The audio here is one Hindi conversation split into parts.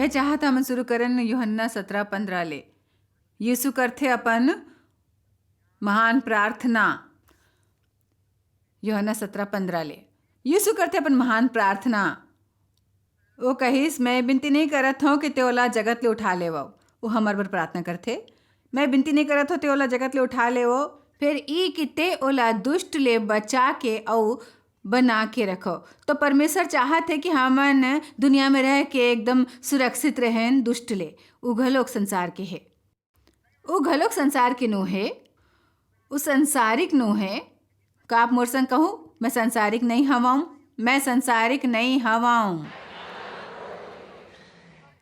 मैं चाहता मन शुरू करन यूहन्ना 17:15 ले। यीशु करथे अपन महान प्रार्थना। यूहन्ना 17:15 ले यीशु करथे अपन महान प्रार्थना। वो कहिस, मैं बिनती नहीं करत हूँ कि तेओला जगत ले उठा लेवो। वो हमर बर प्रार्थना करथे, मैं बिनती नहीं करत हूँ तेओला जगत ले उठा लेवो, फिर ई कि ते ओला दुष्ट ले बचा के औ बना के रखो। तो परमेश्वर चाहत है कि हमन दुनिया में रह के एकदम सुरक्षित रहें दुष्ट ले। उ घलोक संसार के है, उ घलोक संसार के नो है, उ संसारिक नो है। का आप मोर संग कहूँ, मैं संसारिक नहीं हवाऊँ, मैं संसारिक नहीं हवाऊँ।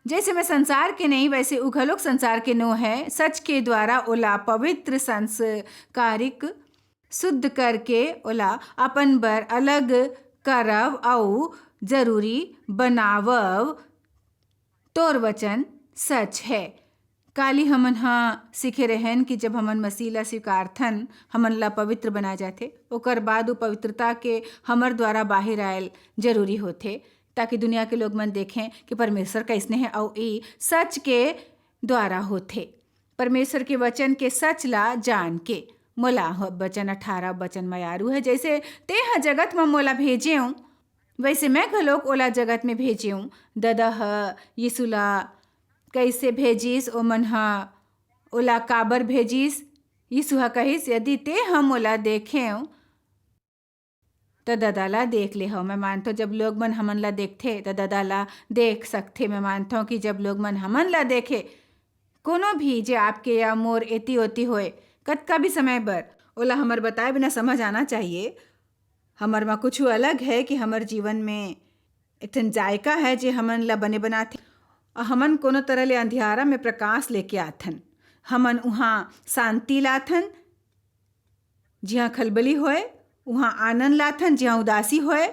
जैसे मैं संसार के नहीं, वैसे उ घलोक संसार के नो है। सच के द्वारा ओला पवित्र संस्कारिक शुद्ध करके ओला अपन बर अलग करव औ जरूरी बनावव। तोर वचन सच है। काली हमन हाँ सीखे रहन कि जब हमन मसीह ला स्वीकारथन, हमन ला पवित्र बना जाथे। ओकर बाद वो पवित्रता के हमर द्वारा बाहिर आयल जरूरी होथे, ताकि दुनिया के लोग मन देखें कि परमेश्वर कैसने है और ई सच के द्वारा होथे। परमेश्वर के वचन के सच ला जान के मोला वचन 18 वचन मयारू है। जैसे ते ह जगत में मोला भेजेऊँ, वैसे मैं घलोक ओला जगत में भेजेऊँ। ददा ह यीशु ला कैसे भेजिस, ओ मन ह ओला काबर भेजिस। यीशु ह कहिस, यदि ते हम ओला देखें तो ददा ला देख ले हो। मैं मानता हूँ जब लोग मन हमन ला देखथे तो ददा ला देख सकथे। मैं मानता हूँ कि जब लोग मन हमन ला देखे, कोनो भी जे आपके या मोर एती ओती होए, कतका भी समय बर, ओला हमर बताए बिना समझ आना चाहिए हमर में कुछ अलग है, कि हमर जीवन में इतन जायका है जे हमन ला बने बनाथे। और हमन कोनो तरह ले अंधियारा में प्रकाश लेके आथन। हमन उहाँ शांति लाथन जिहाँ खलबली होए, वहाँ आनंद लाथन जिहाँ उदासी होए।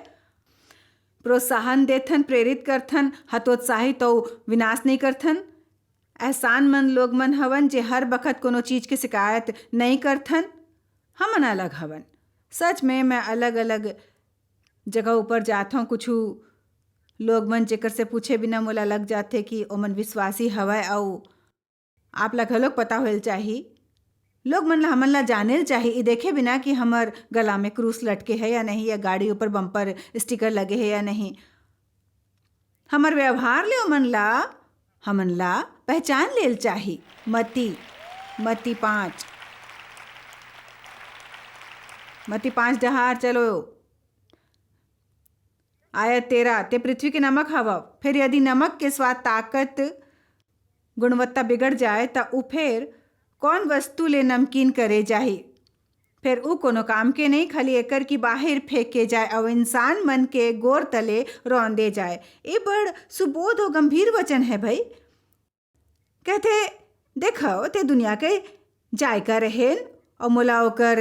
प्रोत्साहन देथन, प्रेरित करथन, हतोत्साहित तो विनाश नहीं करथन। एहसान मन लोग मन हवन जे हर बखत कोनो चीज के शिकायत नहीं करथन। हमन अलग हवन। सच में मैं अलग अलग जगह ऊपर जाता हूँ। कुछ लोग मन जेकर से पूछे बिना मोला लग जाते कि ओमन विश्वासी हवय। और आप ला घलोक पता होल चाही, लोग मन ला हमन ला जानेल चाही, ई देखे बिना कि हमर गला में क्रूस लटके है या नहीं, या गाड़ी ऊपर बम्पर स्टिकर लगे है या नहीं। हमर व्यवहार ले हमन ला पहचान लेल चाही। मती 5 डहार चलो। आयत 13, ते पृथ्वी के नमक हवा। फिर यदि नमक के स्वाद, ताकत, गुणवत्ता बिगड़ जाए तो उ फिर कौन वस्तु ले नमकीन करे जाही। फिर उ कोनो काम के नहीं, खाली एकर की बाहर फेंके जाए और इंसान मन के गोर तले रौंदे जाए। ये बड़ सुबोध और गंभीर वचन है भाई। कहते देखो ते दुनिया के जायका रहेन और मोला ओकर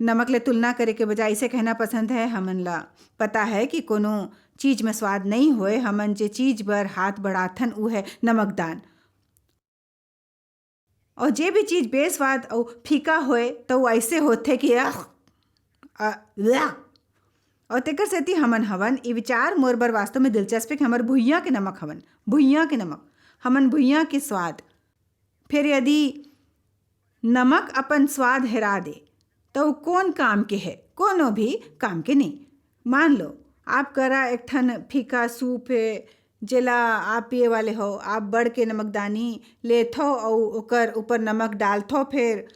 नमक ले तुलना करे के बजाय इसे कहना पसंद है। हमन ला पता है कि कोनो चीज में स्वाद नहीं होए। हमन जे चीज बर हाथ बढ़ाथन उ है नमकदान। और जे भी चीज बेस्वाद और फीका होए तो ऐसे होथे कि और तेकर सेती हमन हवन। ई विचार मोर बर वास्तव में दिलचस्प है कि हमर भुइयाँ के नमक हवन, भुइयाँ के नमक, हमन भुइयाँ के स्वाद। फिर यदि नमक अपन स्वाद हेरा दे तो कौन काम के है, कोनो भी काम के नहीं। मान लो आप करा एक ठन फीका सूप है जेला आप पिए वाले हो, आप बढ़ के नमकदानी लेथो और ओकर ऊपर नमक डालथो, फिर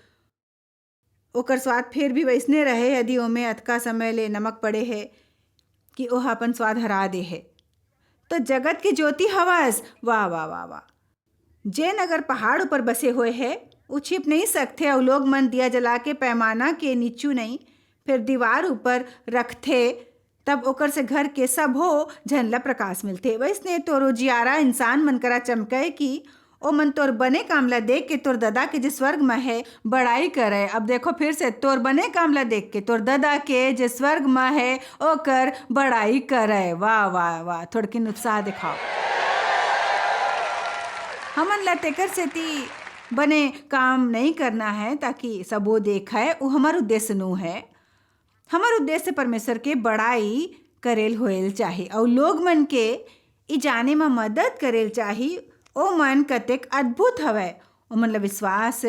ओकर स्वाद फिर भी वैसने रहे यदि ओमे अतका समय ले नमक पड़े है कि ओह अपन स्वाद हरा दे है। तो जगत के ज्योति हवस, वाह वाह वाह वाह। जे नगर पहाड़ ऊपर बसे हुए है वो छिप नहीं सकते। और लोग मन दिया जला के पैमाना के नीचू नहीं, फिर दीवार ऊपर रखते, तब ओकर से घर के सब हो झनला प्रकाश मिलते। वैसने तोर उजियारा इंसान मन करा चमके कि ओ मन तोर बने कामला देख के तोर ददा के जे स्वर्ग में है बड़ाई करे। अब देखो फिर से, तोर बने कामला देख के तोर ददा के जे स्वर्ग में है ओकर बड़ाई करे। वाह वाह वाह, थोड़किन उत्साह दिखाओ। हमन ला तेकर सेती बने काम नहीं करना है ताकि सबो देखे, वो हमार उद्देश्य नो है। हमार उद्देश्य परमेश्वर के बड़ाई करेल होएल चाहे और लोग मन के ई जाने में मदद करेल चाही ओ मन कतेक अद्भुत हवय। ओ मन ला विश्वास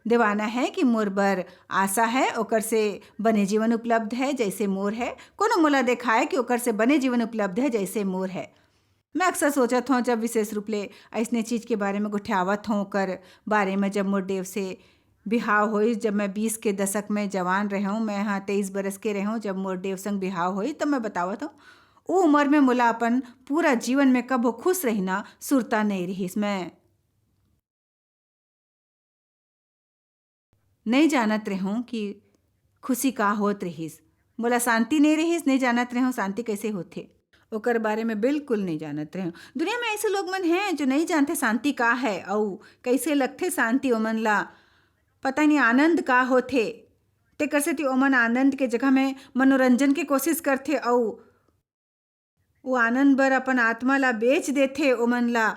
दिवाना है कि मोर बर आशा है, ओकर से बने जीवन उपलब्ध है जैसे मोर है। कोनो मोला दिखाए कि ओकर से बने जीवन उपलब्ध है जैसे मोर है। मैं अक्सर सोचत हूँ जब विशेष रूप ले ऐसने चीज़ के बारे में गोठियावत हूँ ओकर बारे में, जब मोर देव से बिहाव होई, जब मैं 20 के दशक में जवान रहूँ, मैं यहाँ 23 बरस के रहूँ, जब मोर देव संग बिहाव होई तब मैं बतावत हूँ वो उम्र में मोला अपन पूरा जीवन में कब खुश रहिना सुरता नहीं रहीस। मैं नहीं जानत रहूँ कि खुशी का होत रहीस, मोला शांति नहीं रहीस, नहीं जानत रहूँ शांति कैसे होथे ओकर बारे में बिल्कुल नहीं जानत रहूँ। दुनिया में ऐसे लोग मन हैं जो नहीं जानते शांति का है और कैसे लगथे शांति ओमन ला, पता नहीं आनंद का होथे। तेकर सेती ओमन आनंद के जगह में मनोरंजन के कोशिश करथे और वो आनंद बर अपन आत्मा ला बेच देथे ओमन ला।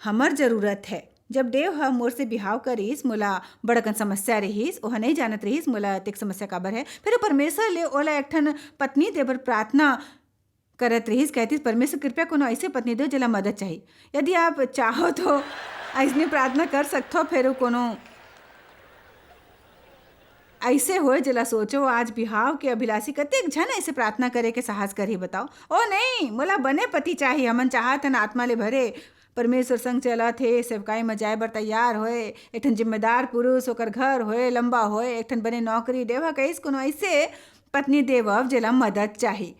हमर जरूरत है जब देव ह मोर से बिहाव करिस, मोला बड़कन समस्या रहीस, ओहा नहीं जानत रहीस मोला अतेक समस्या काबर है। फिर परमेश्वर ले ओला एक ठन पत्नी देबर प्रार्थना करत रहीस, कहतीस परमेश्वर कृपया कोनो ऐसे पत्नी दो जेला मदद चाहिए। यदि आप चाहो तो ऐसने प्रार्थना कर सकथो। फिर कोनो ऐसे होए जेला सोचो आज बिहाव के अभिलाषी कतेक झन ऐसे प्रार्थना करे के साहस करही बताओ। ओ नहीं, मोला बने पति चाहिए। हमन चाहत हन आत्मा ले भरे परमेश्वर संग चलत हे, सेवकाई में जाए बर तैयार होए, एक ठन जिम्मेदार पुरुष, ओकर घर होए लंबा होए, एक ठन बने नौकरी देवा कहिस कोनो ऐसे पत्नी देवब जेला मदद चाहिए।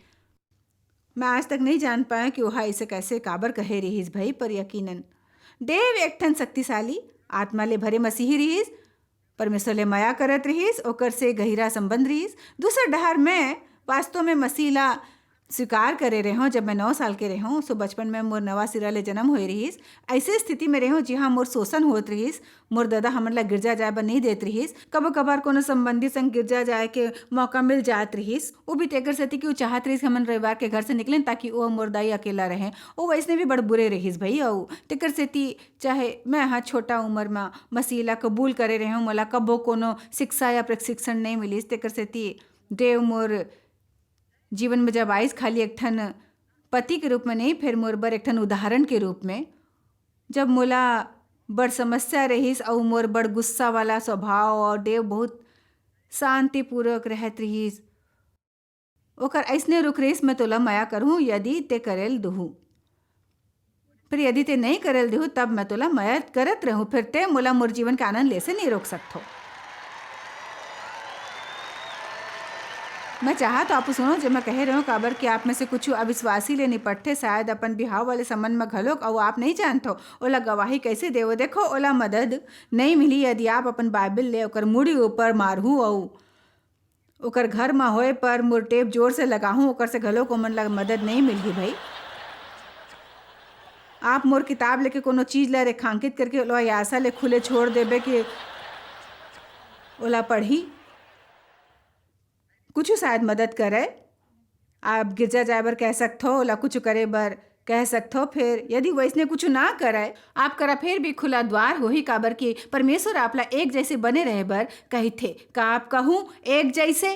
मैं आज तक नहीं जान पाया कि वह ऐसे कैसे काबर कहे रहीस भाई, पर यकीनन देव एक ठन शक्तिशाली आत्मा ले भरे मसीही रहीस, परमेश्वर ले माया करत रहीस, ओकर से गहिरा संबंध रहीस। दूसर डहर में वास्तव में मसीह ला स्वीकार करे रहूँ। जब मैं 9 साल के रहूँ सो बचपन में मोर नवा सिरा ले जन्म होए रहीस, ऐसे स्थिति में रहूँ जी हाँ मोर शोषण होत रहीस। मोर दादा हमन ला गिरजा जाए बर नहीं देत रहीस, कबो कभार कोनो संबंधी संग गिरजा जाए के मौका मिल जात रहीस। वो भी तेकर सेती कि वो चाहत रहीस हमन रविवार के घर से निकलें ताकि वो मोर दाई अकेला रहें। वो वैसने भी बड़ बुरे रहीस भाई। और तेकर सेती चाहे मैं हाँ छोटा उम्र में मसीह ला कबूल करे रहूँ, मोला कबो कोनो शिक्षा या प्रशिक्षण नहीं मिलिस। तेकर सेती देव मोर जीवन में जब आइस खाली एक ठन पति के रूप में नहीं, फिर मोर बर एक ठन उदाहरण के रूप में। जब मोला बड़ समस्या रहीस और मोर बड़ गुस्सा वाला स्वभाव और देव बहुत शांतिपूर्वक रहत रहीस, ओकर ऐसने रुख रहीस मैं तोला माया करहूँ यदि ते करेल दुहूँ, फिर यदि ते नहीं करेल देहूँ तब मैं तोला माया करत रहूँ, फिर ते मोला मोर जीवन के आनंद ले से नहीं रोक सकथो। मैं चाहा तो आप सुनो जब मैं कह रही हूँ काबर कि आप में से कुछ अविश्वासी ले निपटते शायद अपन बिहाव वाले संबंध में घलोक, और आप नहीं जानते ओला गवाही कैसे देवो। देखो ओला मदद नहीं मिली यदि आप अपन बाइबल ले ओकर मुड़ी ऊपर मारहूँ और ओकर घर में होए पर मोर टेप जोर से लगाहूँ, ओकर से घलोक ओमन ला मदद नहीं मिली भाई। आप मोर किताब लेके कोनो चीज़ ला रेखांकित करके ओला आशा ले खुले छोड़ देबे कि ओला पढ़ी, कुछ शायद मदद करे। आप गिरजा जाए बर कह सकथो, ओला कुछ करे बर कह सकथो। फिर यदि वैसने कुछ ना करे आप करा फिर भी खुला द्वार होही, काबर कि परमेश्वर आपला एक जैसे बने रहे बर कही थे। का आप कहूँ एक जैसे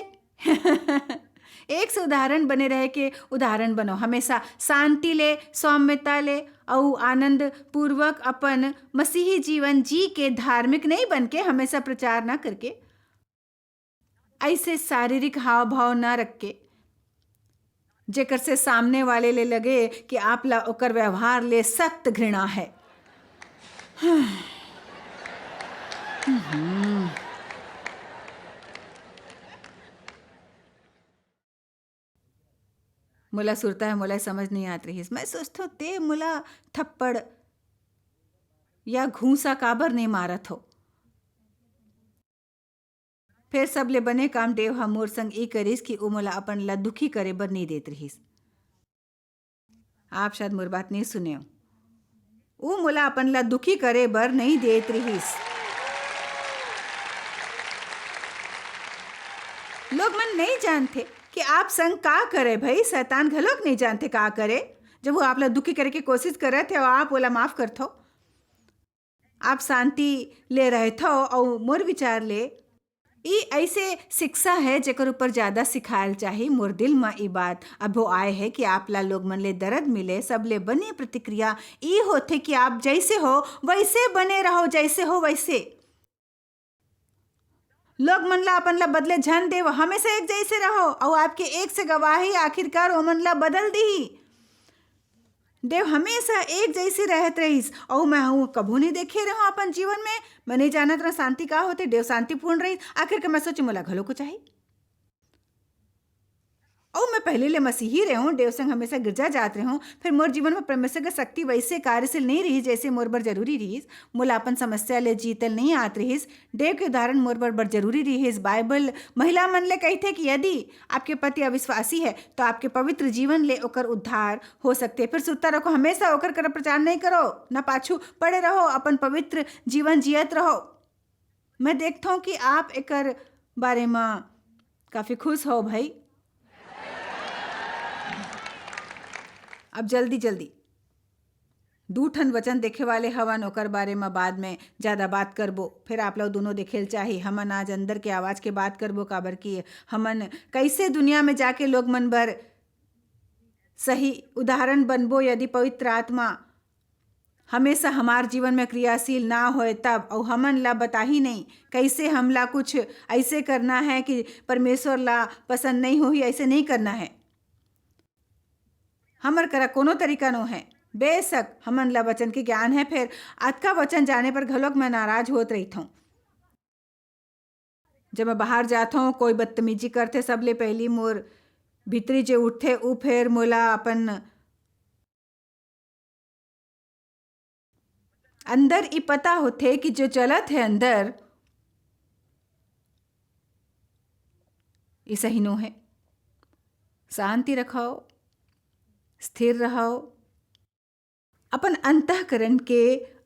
एक से उदाहरण बने रहे के उदाहरण बनो, हमेशा शांति ले, सौम्यता ले और आनंद पूर्वक अपन मसीही जीवन जी के, धार्मिक नहीं बन के, हमेशा प्रचार ना करके, ऐसे शारीरिक हाव भाव ना रख के जेकर से सामने वाले ले लगे कि आप ला ओकर व्यवहार ले सख्त घृणा है। मुला सुरता है, मुला समझ नहीं आत रही। मैं सोचता ते मुला थप्पड़ या घूसा काबर नहीं मारत हो। फिर सब ले बने काम देव हा मोर संग ई करिस कि ओ मोला अपन ला दुखी करे बर नहीं देत रहीस। आप शायद मोर बात नहीं सुने हो। ओ मोला अपन ला दुखी करे बर नहीं देत रहीस। लोग मन नहीं जानते कि आप संग का करे भाई। शैतान घलोक नहीं जानते का करे। जब वो आप ला दुखी करे की कोशिश करे थे और आप ओला माफ करथो, आप शांति ले रहे थो और मोर विचार ले ई ऐसे शिक्षा है जेकर ऊपर ज़्यादा सिखायल चाही। मोर दिल में ई बात अभो आए है कि आप ला लोग मन ले दर्द मिले, सबले बने प्रतिक्रिया ई होथे कि आप जैसे हो वैसे बने रहो, जैसे हो वैसे। लोग मन ला अपन ला बदले झन देव, हमेशा एक जैसे रहो और आपके एक से गवाही आखिरकार ओ मन ला बदल दी। देव हमेशा एक जैसी रहत रहीस और मैं हूँ कभू नहीं देखे रहो अपन जीवन में। मैं नहीं जानत रहा शांति का होते। देव शांतिपूर्ण रही। आखिर के मैं सोची मोला घलो को चाहिए। और मैं पहले ले मसीही रहे हूँ, देव संग हमेशा गिरजा जात रहे हूँ। फिर मोर जीवन में परमेश्वर का शक्ति वैसे कार्यशील नहीं रही जैसे मोर बर जरूरी रहीस। मोला अपन समस्या ले जीतल नहीं आत रहीस। देव के उदाहरण मोर बर जरूरी रहीस। बाइबल महिला मन ले कहते कि यदि आपके पति अविश्वासी है तो आपके पवित्र जीवन ले ओकर उद्धार हो सकते। फिर सुनता रखो, हमेशा ओकर कर प्रचार नहीं करो, ना पाछू पड़े रहो, अपन पवित्र जीवन जियत रहो। मैं देखता हूँ कि आप एकर बारे में काफ़ी खुश हो भाई। अब जल्दी जल्दी दू ठन वचन देखे वाले हवन, ओकर बारे में बाद में ज़्यादा बात करबो। फिर आप लोग दोनों देखेल चाही। हमन आज अंदर के आवाज़ के बात करबो, काबर की हमन कैसे दुनिया में जाके लोग मन बर सही उदाहरण बनबो यदि पवित्र आत्मा हमेशा हमार जीवन में क्रियाशील ना होए तब। और हमन ला बता ही नहीं कैसे हमला कुछ ऐसे करना है कि परमेश्वर ला पसंद नहीं हो ही, ऐसे नहीं करना है। हमर करा कोनो तरीका नो है। बेशक हमन ला वचन के ज्ञान है, फिर अतका वचन जाने पर घलोक मैं नाराज होत रही हूँ। जब मैं बाहर जाता हूँ कोई बदतमीजी करते, सबले पहली मोर भीतरी जे उठते उ फिर मोला अपन अंदर ई पता होते कि जो चलत है अंदर ये सही नो है। शांति रखाओ, स्थिर रहो, अपन अंतःकरण के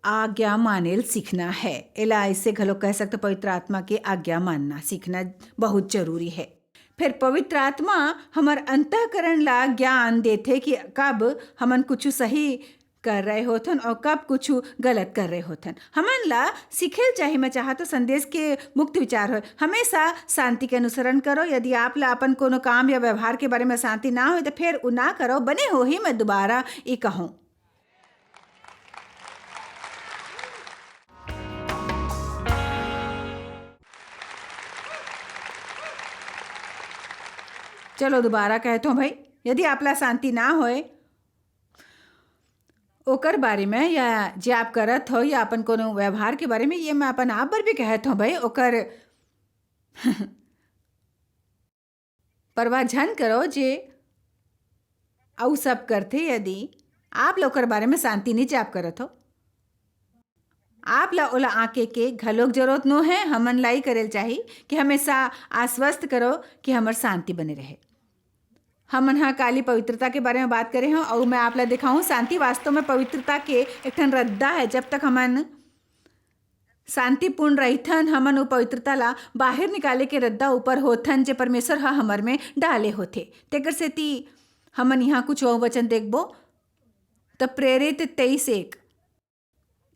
आज्ञा मानेल सीखना है। एला ऐसे घलो कह सकते पवित्र आत्मा के आज्ञा मानना सीखना बहुत जरूरी है। फिर पवित्र आत्मा हमार अंतःकरण ला ज्ञान देते कि कब हमन कुछ सही कर रहे होथन और कब कुछ गलत कर रहे होथन। हमन ला सीखेल चाहे। मैं चाहा तो संदेश के मुक्त विचार हो, हमेशा शांति के अनुसरण करो। यदि आप ला अपन कोनो काम या व्यवहार के बारे में शांति ना हो तो फिर उ ना करो। बने हो ही मैं दोबारा ये कहूँ। चलो दोबारा कहता हूँ भाई, यदि आप ला शांति ना होए ओकर बारे में या जे आप करत हो या अपन कोनो व्यवहार के बारे में, ये मैं अपन आप पर भी कहत हूँ भाई, ओकर परवाह झन करो जे औ सब करते। यदि आप लोग कर बारे में शांति नहीं जाप करत हो, आप ला ओला आके के घलोक जरूरत नो है। हमन लाई करेल चाहिए कि हमेशा आश्वस्त करो कि हमर शांति बने रहे। हमन हाँ काली पवित्रता के बारे में बात करें हैं और मैं आप ला दिखाऊं शांति वास्तव में पवित्रता के एक ठन रद्दा है। जब तक हमन शांतिपूर्ण रहीथन, हमन वो पवित्रता ला बाहर निकाले के रद्दा ऊपर होथन जे परमेश्वर हा हमर में डाले होथे। तेकर सेती हमन यहाँ कुछ और वचन देखबो। तब प्रेरित 23:1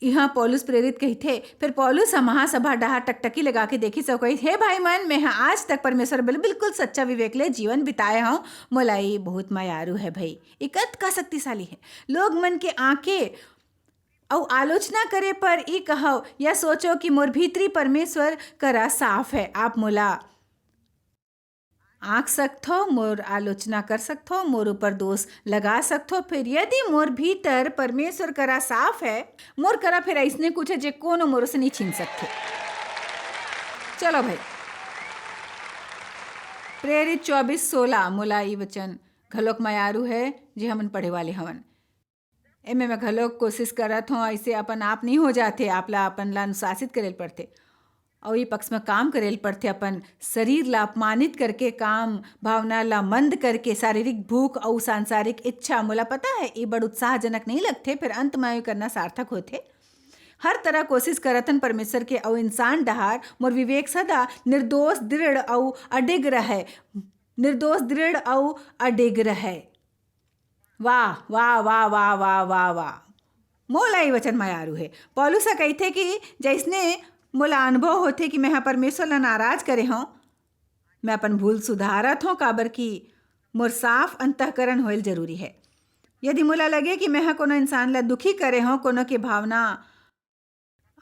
यहाँ पौलुस प्रेरित कहते। फिर पौलुस महासभा डहा टकटकी लगा के देखी सब कही, हे भाई मन, मैं आज तक परमेश्वर बिल्कुल सच्चा विवेक ले जीवन बिताए हूँ। मोलाई बहुत मायारू है भाई, इकत का शक्तिशाली है। लोग मन के आंखें और आलोचना करे पर ई कहो या सोचो कि मोर भीतरी परमेश्वर करा साफ है। आप मोला आँख सकथो, मोर आलोचना कर सकथो, मोर ऊपर दोष लगा सकथो। फिर यदि मोर भीतर परमेश्वर करा साफ है, मोर करा फिर ऐसने कुछ है जे कोनो मोर से नहीं छीन सकते। चलो भाई, प्रेरित 24:16 मोला ई वचन घलोक मायारू है जे हमन पढ़े वाले हवन। एमे मैं घलोक कोशिश करत हूँ ऐसे अपन आप नहीं हो जाते। आप ला अपन ला अनुशासित करेल पड़ते और ये पक्ष में काम करेल पड़ते। अपन शरीर ला अपमानित करके, काम भावना ला मंद करके, शारीरिक भूख और सांसारिक इच्छा, मोला पता है ये बड़ उत्साहजनक नहीं लगते, फिर अंत में करना सार्थक होते। हर तरह कोशिश करतन परमेश्वर के और इंसान डहार मोर विवेक सदा निर्दोष दृढ़ और अडिग रहे, निर्दोष दृढ़ और अडिग रहे। वाह वाह वाह वाह वाह वाह वाह, मोला ये वचन मायारू है। पौलुस कहते कि जैसने मोला अनुभव होथे कि मैं परमेश्वर ला नाराज करे हूँ। मैं अपन भूल सुधारत हूँ काबर कि मोर साफ अंतःकरण होइल जरूरी है। यदि मोला लगे कि मैं कोनो इंसान ला दुखी करे हूँ, कोनो के भावना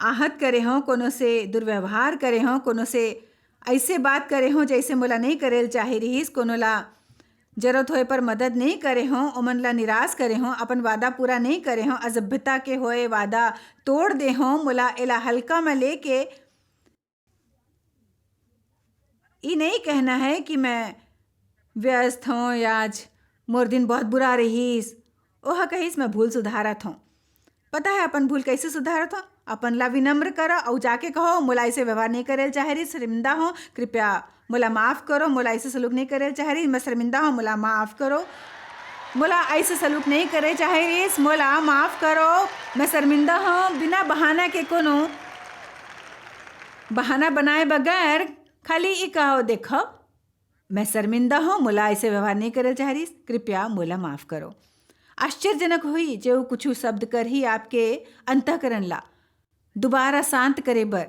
आहत करे हूँ, कोनो से दुर्व्यवहार करे हूँ, कोनो से ऐसे बात करे हूँ जैसे मोला नहीं करेल चाहे रहीस, कोनो ला जरूरत होए पर मदद नहीं करे हों, ओमन ला निराश करे हों, अपन वादा पूरा नहीं करे हों, असभ्यता के होए वादा तोड़ दे हों, मोला एला हल्का में लेके ये नहीं कहना है कि मैं व्यस्त हूँ या आज मोर दिन बहुत बुरा रहीस। ओह कहीस मैं भूल सुधारत हूँ। पता है अपन भूल कैसे सुधारत हूँ? अपन ला विनम्र करो और जाके कहो मोला ऐसे व्यवहार नहीं करेल चाहे रही, शर्मिंदा हो, कृपया मोला माफ़ करो, मोला ऐसे सलूक नहीं करेल चाहे रही, मैं शर्मिंदा हूँ, मोला माफ़ करो, मोला ऐसे सलूक नहीं करे चाहे रही, मोला माफ़ करो, मैं शर्मिंदा हूँ। बिना बहाना के कोनो बहाना बनाए बगैर खाली ये कहो देखो मैं शर्मिंदा हूँ, मोला ऐसे व्यवहार नहीं करेल चाहे रही, कृपया मोला माफ़ करो। आश्चर्यजनक हुई जो कुछ शब्द कर ही आपके अंतःकरण ला दोबारा शांत करे बर।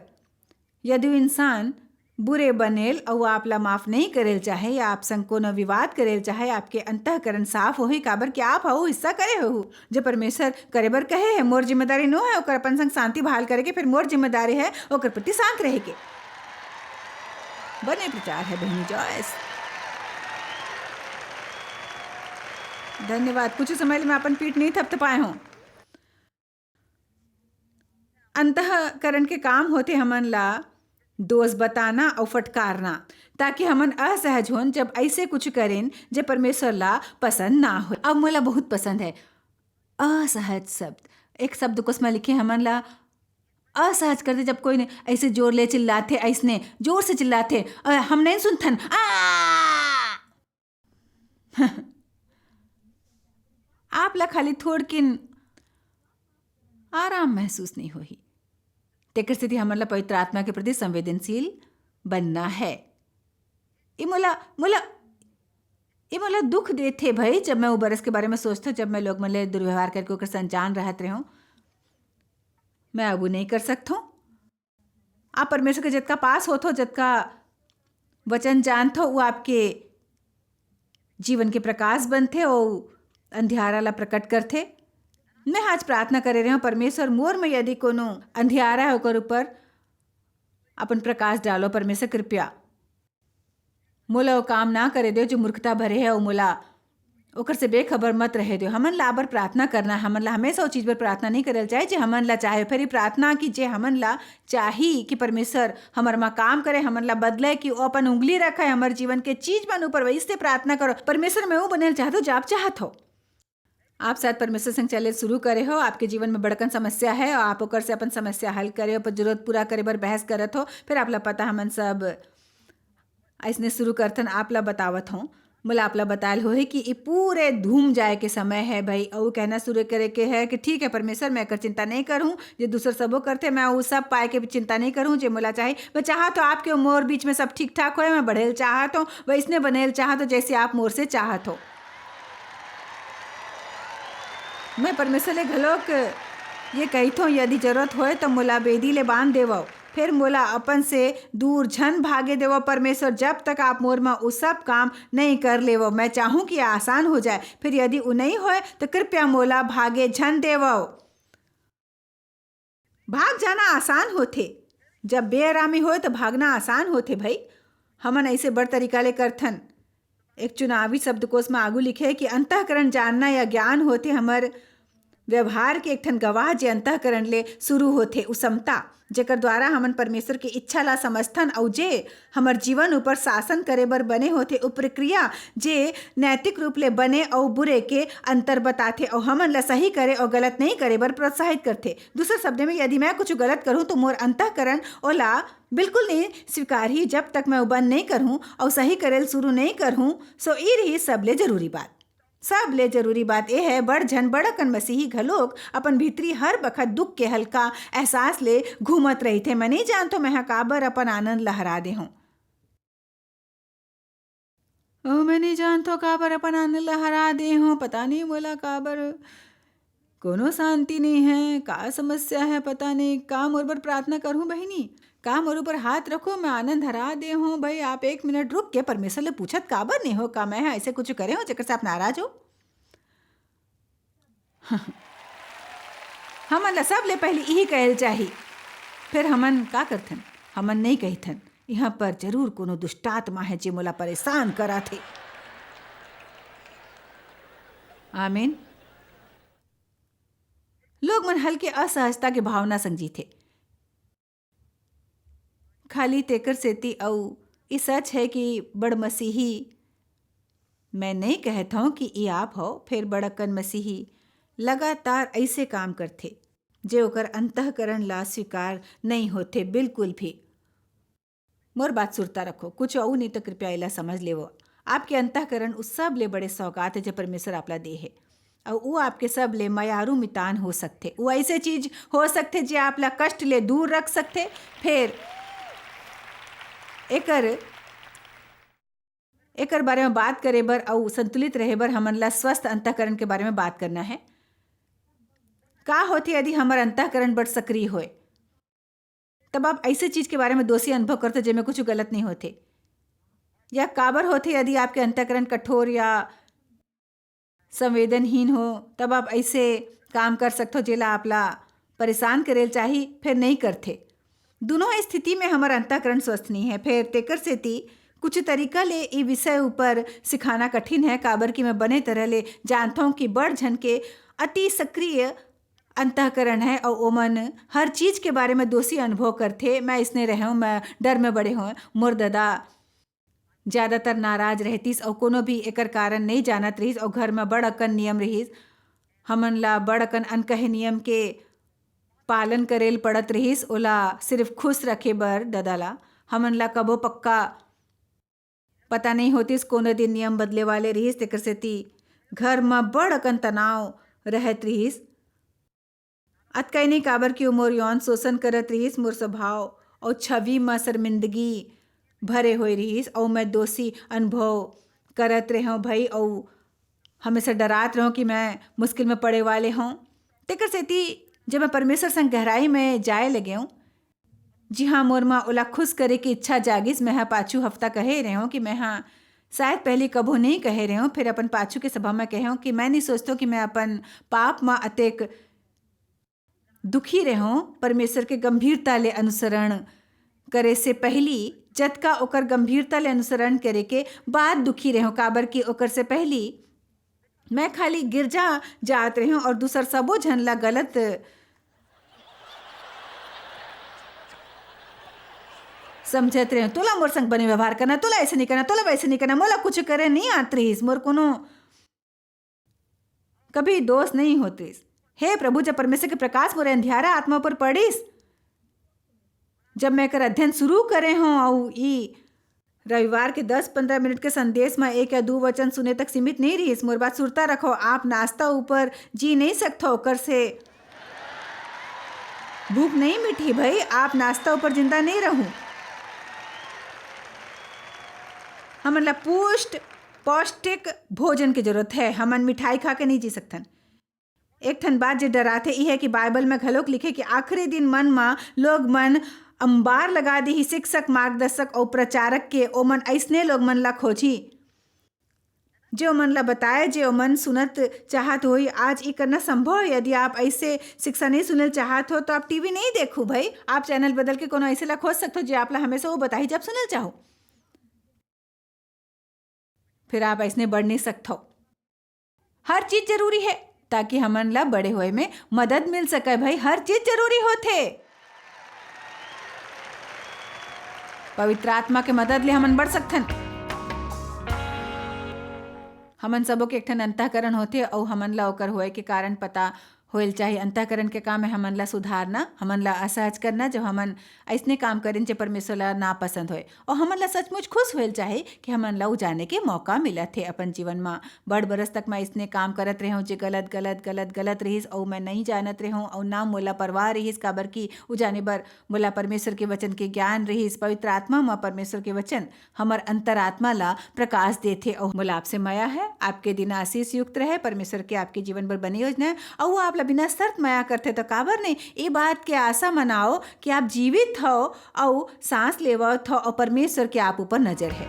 यदि इंसान बुरे बनेल और आपला माफ़ नहीं करेल चाहे या आप संग कोनो विवाद करेल चाहे, आपके अंतःकरण साफ होही काबर कि आप हो हिस्सा करे हो जो परमेश्वर करे बर कहे है। मोर जिम्मेदारी नो है ओकर अपन संग शांति बहाल करे के, फिर मोर जिम्मेदारी है ओकर प्रति शांत रहे के। बने प्रचार है बहनी जॉयस। धन्यवाद। कुछ समय में अपन पीठ नहीं थपथपाए हों। अंतःकरण के काम होते हमन ला दोष बताना और फटकारना, ताकि हमन असहज हों जब ऐसे कुछ करें जो परमेश्वर ला पसंद ना हो। अब मोला बहुत पसंद है असहज शब्द। एक शब्द कोश में लिखे हमन ला असहज करते जब कोई ने ऐसे जोर ले चिल्लाते, ऐसने जोर से चिल्लाते हम नहीं सुनथन आप ला खाली थोड़ किन आराम महसूस नहीं होही। तेकर स्थिति हमन ला पवित्र आत्मा के प्रति संवेदनशील बनना है। ये मोला दुख देते भाई जब मैं वो बरस के बारे में सोचता, जब मैं लोग मन दुर्व्यवहार करके ओकर संजान रहत रहे हूँ। मैं अब नहीं कर सकता हूँ। आप परमेश्वर के जितना पास होते हो, जितना वचन जानते हो, वो आपके जीवन के प्रकाश बनते और अंधियारा ला प्रकट करते। मैं आज प्रार्थना करे रहे हूँ परमेश्वर मोर में यदि कोनो अंधियारा है ओकर ऊपर अपन प्रकाश डालो। परमेश्वर कृपया मोला वो काम ना करे दो जो मूर्खता भरे है, और मोला ओकर से बेखबर मत रहे दो। हमन ला आबर प्रार्थना करना, हमन ला हमेशा वो चीज़ पर प्रार्थना नहीं करल चाहे जे हमन ला चाहे। फिर प्रार्थना की जे हमन ला चाही कि परमेश्वर हमर में काम करे, हमन ला बदले, कि वो अपन उंगली रखे हमर जीवन के चीज बन ऊपर, वही से प्रार्थना करो। परमेश्वर में वो बनल चाहते हो जो आप चाहत हो। आप शायद परमेश्वर संग चले शुरू करे हो, आपके जीवन में बड़कन समस्या है और आप ओकर से अपन समस्या हल करे हो, पर जरूरत पूरा करे बर बहस करत हो। फिर आप ला पता हमन सब ऐसने शुरू करथन, आप ला बतावत हो, मोला आप ला बतायल हो है कि ये पूरे धूम जाए के समय है भाई। और कहना शुरू करे के है कि ठीक है परमेश्वर मैं कर चिंता नहीं करूँ जो दूसर सबो करते, मैं वो सब पाए के चिंता नहीं करूँ जो मोला चाहे। मैं चाहत हो आपके मोर बीच में सब ठीक ठाक हो, मैं बढ़ेल चाहत हो वैसने बनेल चाहत हो जैसे आप मोर से चाहत हो। मैं परमेश्वर ले घलोक ये कहित हूँ यदि जरूरत होए तो मोला बेदी ले बांध देवो, फिर मोला अपन से दूर झन भागे देवो। परमेश्वर जब तक आप मोर में वो सब काम नहीं कर लेवो, मैं चाहूँ कि आसान हो जाए। फिर यदि वो नहीं होए तो कृपया मोला भागे झन देवो। भाग जाना आसान होते, जब बेआरामी होए तो भागना आसान होते भाई। हमन ऐसे बड़ तरीका ले करथन। एक चुनावी शब्दकोश में आगू लिखे कि अंतःकरण जानना या ज्ञान होते हमर व्यवहार के एक ठन गवाह जे अंतःकरण ले शुरू होते। उसमता जेकर द्वारा हमन परमेश्वर की इच्छा ला समझथन और जे हमर जीवन ऊपर शासन करे बर बने होते। उ प्रक्रिया जे नैतिक रूप ले बने और बुरे के अंतर बताते और हमन ला सही करे और गलत नहीं करे बर प्रोत्साहित करते। दूसरे शब्द में यदि मैं कुछ गलत करूँ तो मोर अंतःकरण ओला बिल्कुल नहीं स्वीकार ही जब तक मैं वो बंद नहीं करूँ और सही करेल शुरू नहीं करूँ। सो ये रही सबले जरूरी बात। सब ले जरूरी बात यह है बड़ झन बड़कन मसीही घलोक अपन भीतरी हर बखत दुख के हल्का एहसास ले घूमत रही थे। मैं नहीं जानतो मैं काबर अपन आनंद लहरा दे हूँ। मैं नहीं जानतो काबर अपन आनंद लहरा दे हूँ, पता नहीं बोला काबर कोनो शांति नहीं है, का समस्या है पता नहीं। का मोर बर प्रार्थना करूँ बहिनी, का मोर ऊपर हाथ रखो, मैं आनंद हरा दे हूँ। भाई आप 1 मिनट रुक के परमेश्वर ले पूछत काबर नहीं हो, का मैं ऐसे कुछ करे हो जेकर से आप नाराज हो। हमन ला सब ले पहले यही कहल चाही, फिर हमन का करथन, हमन नहीं कहिथन यहाँ पर जरूर कोनो दुष्टात्मा है जे मोला परेशान करा थे। आमीन। लोग मन हल्के असहजता के भावना संग थे, खाली तेकर सेती अउ ये सच है कि बड़ मसीही, मैं नहीं कहता हूँ कि ये आप हो, फिर बड़कन मसीही लगातार ऐसे काम करते जे ओकर अंतःकरण ला स्वीकार नहीं होते बिल्कुल भी। मोर बात सुरता रखो, कुछ और नहीं तो कृपया इला समझ लेवो, आपके अंतःकरण उस सब ले बड़े सौगात है जो परमेश्वर आपला दे है, और वो आपके सब ले मयारू मितान हो सकते। वो ऐसे चीज हो सकते जे आपला कष्ट ले दूर रख सकते। फिर एकर बारे में बात करे बर और संतुलित रहे बर हमन ला स्वस्थ अंतःकरण के बारे में बात करना है। का होते यदि हमार अंतःकरण बड़ सक्रिय होए, तब आप ऐसे चीज के बारे में दोषी अनुभव करते जिसमें कुछ गलत नहीं होते, या काबर होते यदि आपके अंतःकरण कठोर या संवेदनहीन हो, तब आप ऐसे काम कर सकते हो जेला आपला परेशान करेल चाही, फिर नहीं करते। दोनों स्थिति में हमारा अंतःकरण स्वस्थ नहीं है। फिर तेकर सेती कुछ तरीका ले ये विषय ऊपर सिखाना कठिन है, काबर कि मैं बने तरह ले जानता हूँ कि बड़ झन के अति सक्रिय अंतःकरण है और ओमन हर चीज के बारे में दोषी अनुभव करते। मैं इसने रहे हूँ, मैं डर में बड़े हूँ, मोर दादा ज़्यादातर नाराज रहतीस और कोनो भी एकर कारण नहीं जानत रहीस, और घर में बड़ अकन नियम रहीस, हमन ला बड़ अकन अनकहे नियम के पालन करेल पड़त रहीस। ओला सिर्फ खुश रखे बर दादा ला हमन ला कबो पक्का पता नहीं होतीस, कोनो दिन नियम बदले वाले रहीस, तेकर सेती घर में बड़ अकन तनाव रहत रहीस। अतकई नहीं काबर कि मोर यौन शोषण करत रहीस, मोर स्वभाव और छवि में शर्मिंदगी भरे हुए रहीस, और मैं दोषी अनुभव करत रहे हूँ भाई, और हमेशा डरात रहूँ कि मैं मुश्किल में पड़े वाले हूँ। तेकर सेती जब मैं परमेश्वर संग गहराई में जाए लगे हूँ, जी हाँ, मोर माँ ओला खुश करे की इच्छा जागिस। मैं हाँ पाछू हफ्ता कहे रहे हूँ कि मैं हाँ शायद पहले कबो नहीं कहे रहे हूँ, फिर अपन पाछू के सभा में कहे हूँ कि मैं नहीं सोचता कि मैं अपन पाप में अतेक दुखी रहे हूँ। परमेश्वर के गंभीरता ले अनुसरण करे से पहली जतका ओकर गंभीरता ले अनुसरण करे के बाद दुखी रहे हूँ, काबर की ओकर से पहली मैं खाली गिरजा जात रही हूँ और दूसर सबो झन ला गलत समझत रहे। तोला मोर संग बने व्यवहार करना, तोला ऐसे नहीं करना, तोला वैसे नहीं करना, मोला कुछ करे नहीं आत रहीस, मोर कोनो कभी दोष नहीं होतीस। हे प्रभु, जब परमेश्वर के प्रकाश मोरे अंधियारा आत्मा पर पड़ीस, जब मैं कर अध्ययन शुरू करे हूँ और ई रविवार के 10-15 मिनट के संदेश में 1 या 2 वचन सुने तक सीमित नहीं रहीस। मोर बात सुरता रखो, आप नाश्ता ऊपर जी नहीं सकते, ओकर से भूख नहीं मिटी भाई, आप नाश्ता ऊपर जिंदा नहीं रहूं। हमन ला पौष्टिक भोजन की जरूरत है, हमन मिठाई खा के नहीं जी सकथन। एक ठन बात जो डराते ई है कि बाइबल में घलोक लिखे कि आखिरी दिन मन में लोग मन अंबार लगा दी ही शिक्षक, मार्गदर्शक और प्रचारक के। ओमन ऐसने लोग मन ला खोजी जो मन ला बताए, जो मन सुनत चाहत हो। आज ये करना संभव है। यदि आप ऐसे शिक्षा नहीं सुनल चाहत हो तो आप टीवी नहीं देखो भाई, आप चैनल बदल के कोनो ऐसे ला खोज सकते हो जो आप ला हमेशा वो बताई जब सुनल चाहो, फिर आप ऐसने बढ़ नहीं सकते हो। हर चीज जरूरी है ताकि हमन ला बड़े होए में मदद मिल सके भाई, हर चीज जरूरी होते। पवित्र आत्मा के मदद ले हमन बढ़ सकथन। हमन सबो के एक ठन अंतःकरण होते और हमन ला ओकर होए के कारण पता होल चाहिए। अंतःकरण के काम है हमन ला सुधारना, हमन ला असहज करना जब हमन ऐसने काम करें जो परमेश्वर ला नापसंद होए, और हमन ला सचमुच खुश होल चाहे कि हमन ला उ जाने के मौका मिला थे अपन जीवन में। बड़ बरस तक मैं इसने काम करत रहे हूँ जो गलत गलत गलत गलत रहीस, और मैं नहीं जानत रहे हूँ और ना मोला परवाह रहीस, काबर की उ जाने बर मोला परमेश्वर के वचन के ज्ञान रहीस। पवित्र आत्मा में परमेश्वर के वचन हमर अंतरात्मा ला प्रकाश देथे। और मोला आपसे माया है, आपके दिन आशीष युक्त रहे। परमेश्वर के आपके जीवन पर बनी योजना है और वो आप ला बिना शर्त माया करथे तो काबर नहीं ये बात के आशा मनाओ कि आप जीवित हो और सांस लेवत हो और परमेश्वर के आप ऊपर नजर है।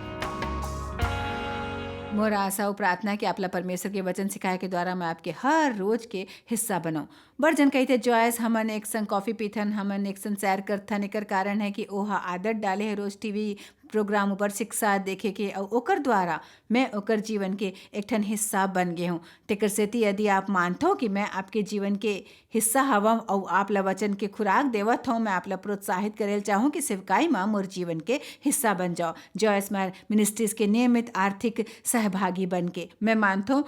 मोर आशा और प्रार्थना कि आपला परमेश्वर के वचन सिखाए के द्वारा मैं आपके हर रोज के हिस्सा बनाऊं। बड़ जन कहते जॉयस हमन एक संग कॉफी पीथन, हमन एक संग सैर करथन, एकर कारण है कि ओहा आदत डाले है रोज टीवी प्रोग्राम ऊपर शिक्षा देखे के और ओकर द्वारा मैं ओकर जीवन के एक ठन हिस्सा बन गए हूँ। तेकर सेती यदि आप मानते हो कि मैं आपके जीवन के हिस्सा हवं और आप ला वचन के खुराक देवत हूँ, मैं आप ला प्रोत्साहित करेल चाहूँ कि सेवकाई माँ मोर जीवन के हिस्सा बन जाओ। जॉयस मार मिनिस्ट्रीज के नियमित आर्थिक सहभागी बन के मैं मानता हूँ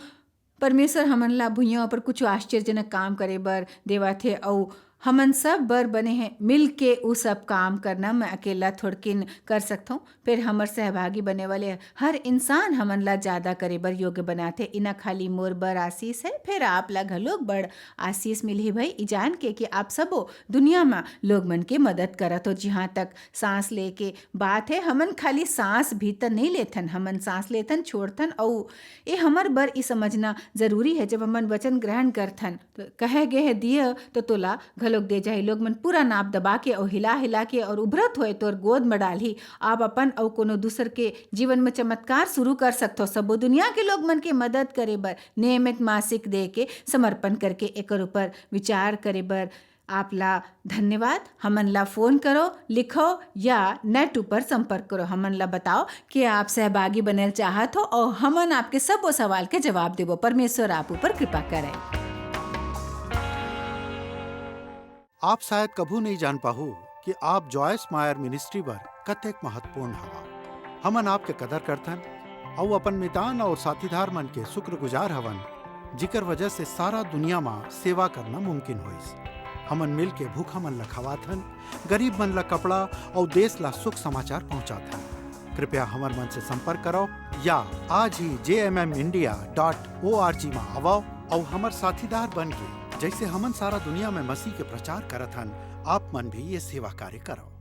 परमेश्वर हमन ला भुइयाँ पर कुछ आश्चर्यजनक काम करे बर देवा थे और हमन सब बर बने हैं मिल के वो सब काम करना मैं अकेला थोड़किन कर सकता हूँ। फिर हमर सहभागी बने वाले हर इंसान हमन ला ज़्यादा करे बर योग्य बनाते। इना खाली मोर बर आशीष है, फिर आप ला घलोक बड़ आशीष मिली भाई ई जान के कि आप सबो दुनिया में लोग मन के मदद करत हो। जहाँ तक सांस ले के बात है, हमन खाली सांस भीतर नहीं लेथन, हमन सांस लेथन छोड़थन और ये हमर बर ई समझना जरूरी है। जब हमन वचन ग्रहण करथन तो कहे गे है दिया तो तोला लोग दे जाए। लोग मन पूरा नाप दबा के और हिला हिला के और उभरत होए तोर गोद में डाली आप अपन और कोनो दूसर के जीवन में चमत्कार शुरू कर सकते हो। सबो दुनिया के लोग मन के मदद करे बर नियमित मासिक दे के समर्पण करके एकर ऊपर विचार करे बर आप ला धन्यवाद। हमन ला फोन करो, लिखो या नेट ऊपर संपर्क करो। हमन ला बताओ कि आप सहभागी बनल चाहत हो और हमन आपके सबो सवाल के जवाब देवो। परमेश्वर आप ऊपर कृपा करे। आप शायद कभू नहीं जान पाहु कि आप जॉयस मायर मिनिस्ट्री बर कतेक महत्वपूर्ण हवा। हमन आपके कदर करथन और अपन मितान और साथीदार मन के शुक्रगुजार हवन, जिकर वजह से सारा दुनिया में सेवा करना मुमकिन होइस। हमन मिल के भूखा मन ला खवाथन, गरीब मन ला कपड़ा और देश ला सुख समाचार पहुंचाथन। कृपया हमर मन से संपर्क करो या आज ही jmmindia.org में आओ और हमर साथीदार बन के जैसे हमन सारा दुनिया में मसीह के प्रचार करत हन, आप मन भी ये सेवा कार्य करो।